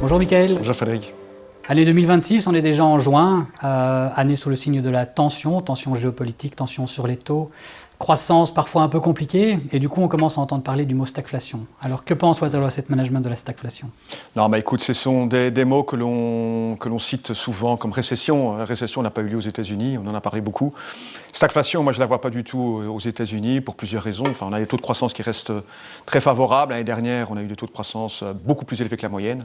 Bonjour Mickaël. Bonjour Frédéric. Année 2026, on est déjà en juin, année sous le signe de la tension géopolitique, tension sur les taux, croissance parfois un peu compliquée, et du coup on commence à entendre parler du mot stagflation. Alors que pense Waterloo Asset Management de la stagflation ? Non, écoute, ce sont des mots que l'on cite souvent comme récession. La récession n'a pas eu lieu aux États-Unis, on en a parlé beaucoup. Stagflation, moi je ne la vois pas du tout aux États-Unis pour plusieurs raisons. Enfin, on a des taux de croissance qui restent très favorables. L'année dernière, on a eu des taux de croissance beaucoup plus élevés que la moyenne.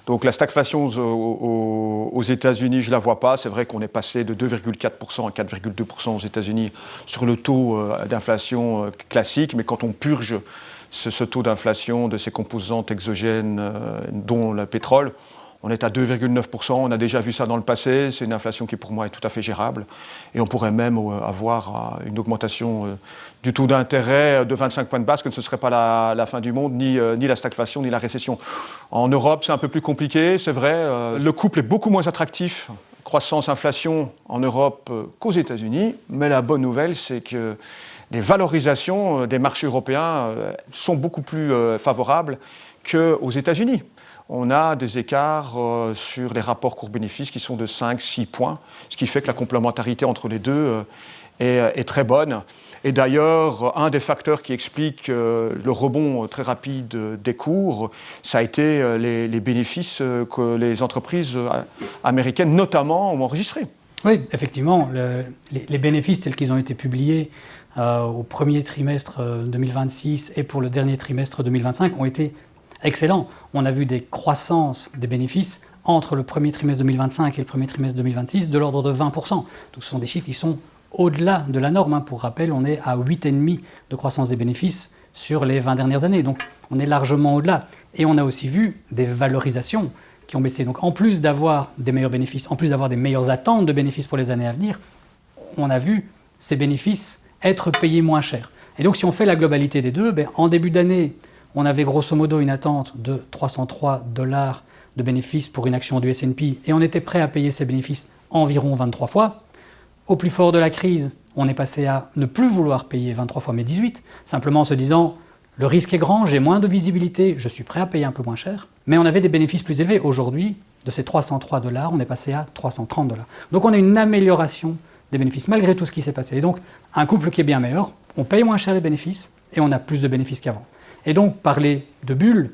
Donc la stagflation aux États-Unis, je ne la vois pas. C'est vrai qu'on est passé de 2,4% à 4,2% aux États-Unis sur le taux d'inflation classique, mais quand on purge ce taux d'inflation de ces composantes exogènes, dont le pétrole, on est à 2,9%. On a déjà vu ça dans le passé. C'est une inflation qui, pour moi, est tout à fait gérable. Et on pourrait même avoir une augmentation du taux d'intérêt de 25 points de base, que ce ne serait pas la fin du monde, ni la stagflation, ni la récession. En Europe, c'est un peu plus compliqué, c'est vrai. Le couple est beaucoup moins attractif, croissance-inflation, en Europe qu'aux États-Unis. Mais la bonne nouvelle, c'est que les valorisations des marchés européens sont beaucoup plus favorables qu'aux États-Unis. On a des écarts sur les rapports cours-bénéfices qui sont de 5-6 points, ce qui fait que la complémentarité entre les deux est très bonne. Et d'ailleurs, un des facteurs qui explique le rebond très rapide des cours, ça a été les bénéfices que les entreprises américaines, notamment, ont enregistrés. Oui, effectivement, les bénéfices tels qu'ils ont été publiés au premier trimestre 2026 et pour le dernier trimestre 2025 ont été excellent. On a vu des croissances des bénéfices entre le premier trimestre 2025 et le premier trimestre 2026 de l'ordre de 20%. Donc ce sont des chiffres qui sont au-delà de la norme. Pour rappel, on est à 8,5% de croissance des bénéfices sur les 20 dernières années. Donc on est largement au-delà. Et on a aussi vu des valorisations qui ont baissé. Donc en plus d'avoir des meilleurs bénéfices, en plus d'avoir des meilleures attentes de bénéfices pour les années à venir, on a vu ces bénéfices être payés moins cher. Et donc si on fait la globalité des deux, en début d'année, on avait grosso modo une attente de $303 de bénéfices pour une action du S&P et on était prêt à payer ces bénéfices environ 23 fois. Au plus fort de la crise, on est passé à ne plus vouloir payer 23 fois mais 18, simplement en se disant le risque est grand, j'ai moins de visibilité, je suis prêt à payer un peu moins cher. Mais on avait des bénéfices plus élevés. Aujourd'hui, de ces $303, on est passé à $330. Donc on a une amélioration des bénéfices malgré tout ce qui s'est passé. Et donc un couple qui est bien meilleur, on paye moins cher les bénéfices et on a plus de bénéfices qu'avant. Et donc, parler de bulle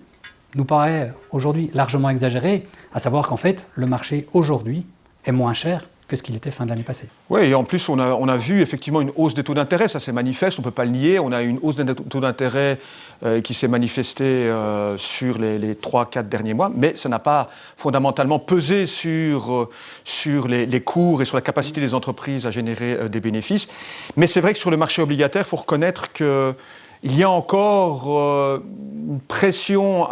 nous paraît aujourd'hui largement exagéré, à savoir qu'en fait, le marché aujourd'hui est moins cher que ce qu'il était fin de l'année passée. Oui, et en plus, on a vu effectivement une hausse des taux d'intérêt, ça c'est manifeste, on ne peut pas le nier. On a une hausse des taux d'intérêt qui s'est manifestée sur les 3-4 derniers mois, mais ça n'a pas fondamentalement pesé sur les cours et sur la capacité des entreprises à générer des bénéfices. Mais c'est vrai que sur le marché obligataire, il faut reconnaître que il y a encore une pression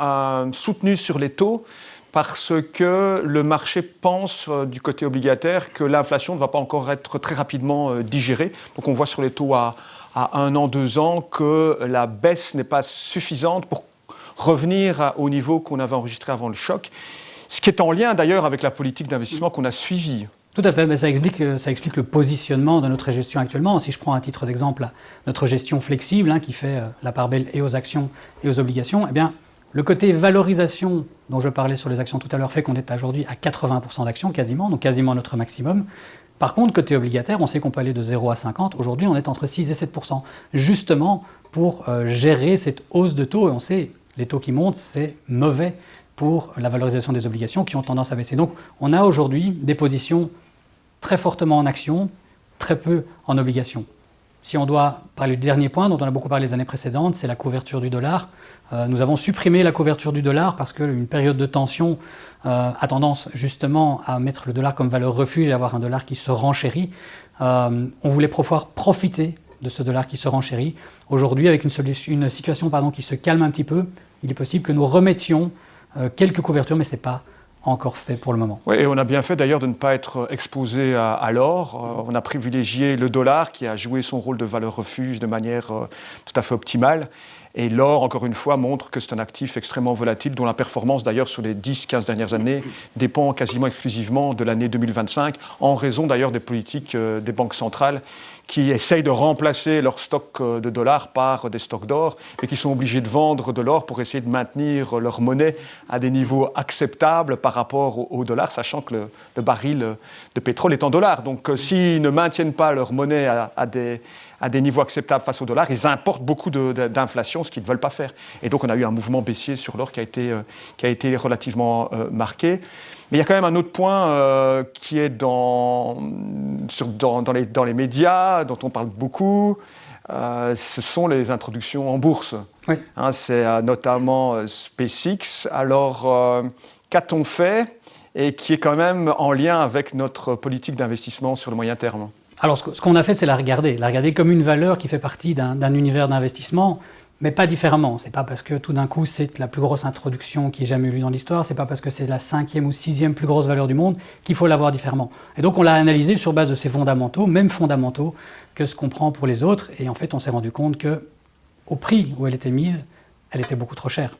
soutenue sur les taux parce que le marché pense du côté obligataire que l'inflation ne va pas encore être très rapidement digérée. Donc on voit sur les taux à 1 an, 2 ans que la baisse n'est pas suffisante pour revenir au niveau qu'on avait enregistré avant le choc. Ce qui est en lien d'ailleurs avec la politique d'investissement qu'on a suivie. Tout à fait, mais ça explique le positionnement de notre gestion actuellement. Si je prends à titre d'exemple notre gestion flexible qui fait la part belle et aux actions et aux obligations, eh bien, le côté valorisation dont je parlais sur les actions tout à l'heure fait qu'on est aujourd'hui à 80% d'actions quasiment, donc quasiment notre maximum. Par contre, côté obligataire, on sait qu'on peut aller de 0 à 50. Aujourd'hui, on est entre 6 et 7%, justement pour gérer cette hausse de taux. Et on sait, les taux qui montent, c'est mauvais pour la valorisation des obligations qui ont tendance à baisser. Donc, on a aujourd'hui des positions très fortement en actions, très peu en obligations. Si on doit parler du dernier point dont on a beaucoup parlé les années précédentes, c'est la couverture du dollar. Nous avons supprimé la couverture du dollar parce qu'une période de tension a tendance justement à mettre le dollar comme valeur refuge et avoir un dollar qui se renchérit. On voulait pouvoir profiter de ce dollar qui se renchérit. Aujourd'hui, avec une situation qui se calme un petit peu, il est possible que nous remettions quelques couvertures, mais ce n'est pas encore fait pour le moment. Oui, et on a bien fait d'ailleurs de ne pas être exposé à l'or. On a privilégié le dollar qui a joué son rôle de valeur refuge de manière tout à fait optimale. Et l'or, encore une fois, montre que c'est un actif extrêmement volatile dont la performance d'ailleurs sur les 10-15 dernières années dépend quasiment exclusivement de l'année 2025 en raison d'ailleurs des politiques des banques centrales qui essayent de remplacer leur stock de dollars par des stocks d'or et qui sont obligés de vendre de l'or pour essayer de maintenir leur monnaie à des niveaux acceptables par rapport au dollar, sachant que le baril de pétrole est en dollars. Donc s'ils ne maintiennent pas leur monnaie à des niveaux acceptables face au dollar, ils importent beaucoup d'inflation, ce qu'ils ne veulent pas faire. Et donc on a eu un mouvement baissier sur l'or qui a été relativement marqué. Mais il y a quand même un autre point qui est dans les médias, dont on parle beaucoup, ce sont les introductions en bourse. Oui. C'est notamment SpaceX. Alors, qu'a-t-on fait et qui est quand même en lien avec notre politique d'investissement sur le moyen terme? Alors, ce qu'on a fait, c'est la regarder comme une valeur qui fait partie d'un univers d'investissement, mais pas différemment. C'est pas parce que tout d'un coup c'est la plus grosse introduction qui ait jamais eu lieu dans l'histoire, c'est pas parce que c'est la 5e ou 6e plus grosse valeur du monde qu'il faut la voir différemment. Et donc on l'a analysé sur base de ses fondamentaux, mêmes fondamentaux que ce qu'on prend pour les autres, et en fait on s'est rendu compte que au prix où elle était mise, elle était beaucoup trop chère.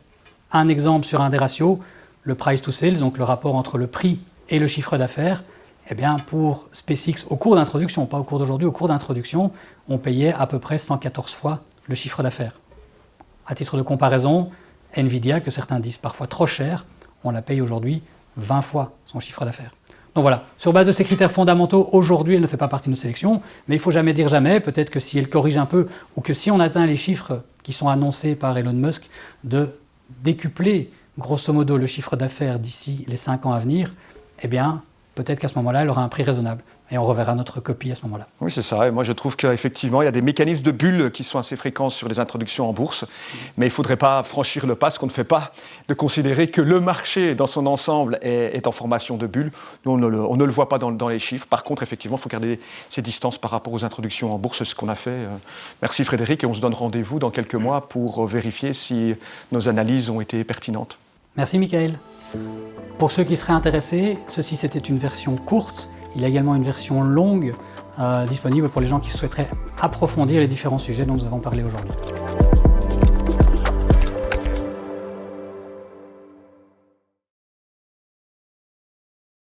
Un exemple sur un des ratios, le price to sales, donc le rapport entre le prix et le chiffre d'affaires. Eh bien, pour SpaceX, au cours d'introduction, pas au cours d'aujourd'hui, au cours d'introduction, on payait à peu près 114 fois le chiffre d'affaires. À titre de comparaison, Nvidia, que certains disent parfois trop cher, on la paye aujourd'hui 20 fois son chiffre d'affaires. Donc voilà, sur base de ces critères fondamentaux, aujourd'hui, elle ne fait pas partie de nos sélections, mais il ne faut jamais dire jamais, peut-être que si elle corrige un peu, ou que si on atteint les chiffres qui sont annoncés par Elon Musk, de décupler grosso modo le chiffre d'affaires d'ici les 5 ans à venir, eh bien, peut-être qu'à ce moment-là, elle aura un prix raisonnable. Et on reverra notre copie à ce moment-là. Oui, c'est ça. Et moi, je trouve qu'effectivement, il y a des mécanismes de bulles qui sont assez fréquents sur les introductions en bourse. Mais il ne faudrait pas franchir le pas, ce qu'on ne fait pas, de considérer que le marché dans son ensemble est en formation de bulles. Nous, on ne le voit pas dans les chiffres. Par contre, effectivement, il faut garder ces distances par rapport aux introductions en bourse. C'est ce qu'on a fait. Merci Frédéric. Et on se donne rendez-vous dans quelques mois pour vérifier si nos analyses ont été pertinentes. Merci Michael. Pour ceux qui seraient intéressés, ceci c'était une version courte. Il y a également une version longue disponible pour les gens qui souhaiteraient approfondir les différents sujets dont nous avons parlé aujourd'hui.